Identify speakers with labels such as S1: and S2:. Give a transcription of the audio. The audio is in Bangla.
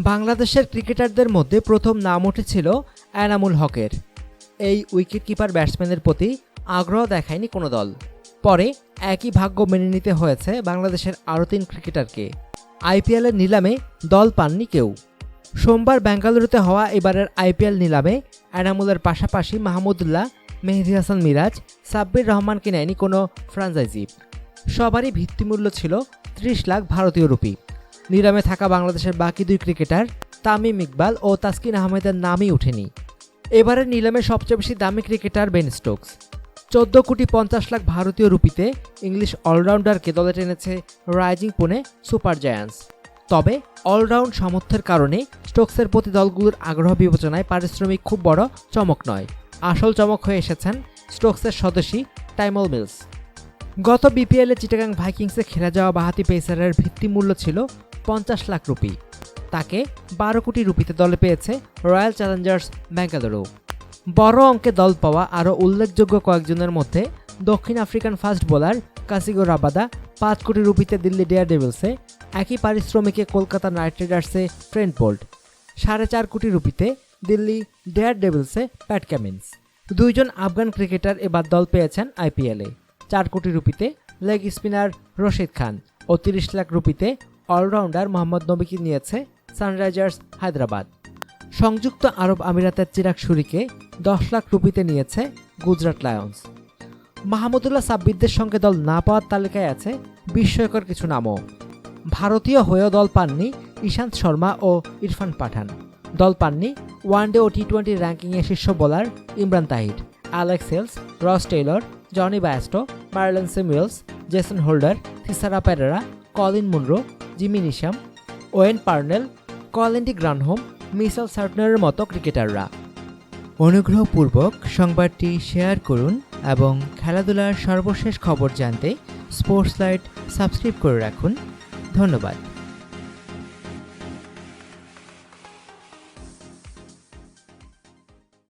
S1: বাংলাদেশের ক্রিকেটারদের মধ্যে প্রথম নাম উঠেছিল এনামুল হকের। এই উইকেটকিপার ব্যাটসম্যানের প্রতি আগ্রহ দেখায়নি কোনো দল। পরে একই ভাগ্য মেনে নিতে হয়েছে বাংলাদেশের আরও 3 ক্রিকেটারকে। আইপিএলের নিলামে দল পাননি কেউ। সোমবার বেঙ্গালুরুতে হওয়া এবারের আইপিএল নিলামে এনামুলের পাশাপাশি মাহমুদুল্লাহ, মেহেদী হাসান মিরাজ, সাব্বির রহমানকে নেয়নি কোনো ফ্র্যাঞ্চাইজি। সবারই ভিত্তিমূল্য ছিল 30 লাখ ভারতীয় রুপি। নিলামে থাকা বাংলাদেশের বাকি 2 ক্রিকেটার তামিম ইকবাল ও তাসকিন আহমেদের নামই ওঠেনি। এবারের নিলামে সবচেয়ে বেশি দামি ক্রিকেটার বেন স্টোকস। 14,50,00,000 ভারতীয় রুপিতে ইংলিশ অলরাউন্ডারকে দলে টেনেছে রাইজিং পুনে সুপার জায়ান্টস। তবে অলরাউন্ড সামর্থ্যের কারণে স্টোকসের প্রতি দলগুলোর আগ্রহ বিবেচনায় পারিশ্রমিক খুব বড় চমক নয়। আসল চমক হয়ে এসেছেন স্টোকসের স্বদেশী টাইমল মিলস। গত বিপিএলে চিটাগাং ভাইকিংসে খেলে যাওয়া বাঁহাতি পেসারের ভিত্তিমূল্য ছিল 50 লাখ রুপি। তাকে 12 কোটি রুপিতে দলে পেয়েছে রয়্যাল চ্যালেঞ্জার্স বেঙ্গালুরু। বড় অঙ্কে দল পাওয়া আরও উল্লেখযোগ্য কয়েকজনের মধ্যে দক্ষিণ আফ্রিকান ফাস্ট বোলার কাসিগো রাবাদা 5 কোটি রুপিতে দিল্লি ডেয়ারডেভিলসে, একই পারিশ্রমিকে কলকাতা নাইট রাইডার্সে ট্রেন্ট বোল্ট, 4.5 কোটি রুপিতে দিল্লি ডেয়ারডেভিলসে প্যাট কামিন্স। 2 জন আফগান ক্রিকেটার এবার দল পেয়েছেন আইপিএলে। 4 কোটি রুপিতে লেগ স্পিনার রশিদ খান ও 30 লাখ রুপিতে অলরাউন্ডার মোহাম্মদ নবীকে নিয়েছে সানরাইজার্স হায়দ্রাবাদ। সংযুক্ত আরব আমিরাতের চিরাগ শুরীকে 10 লাখ রুপিতে নিয়েছে গুজরাট লায়ন্স। মাহমুদুল্লাহ সাব্বিরদের সঙ্গে দল না পাওয়ার তালিকায় আছে বিস্ময়কর কিছু নামও। ভারতীয় হয়েও দল পাননি ইশান্ত শর্মা ও ইরফান পাঠান। দল পাননি ওয়ানডে ও টি-20 র্যাঙ্কিংয়ে শীর্ষ bowler Imran Tahir, Alex Hales, Ross Taylor, Jonny Bairstow, Marlon Samuels, Jason Holder, Thisara Perera, Colin Munro, Jimmy Neesham, Wayne Parnell, Colin de Grandhomme, Mitchell সার্টনারের মতো ক্রিকেটাররা। অনুগ্রহপূর্বক সংবাদটি শেয়ার করুন এবং খেলাধুলার সর্বশেষ খবর জানতে স্পোর্টস লাইট সাবস্ক্রাইব করে রাখুন। ধন্যবাদ।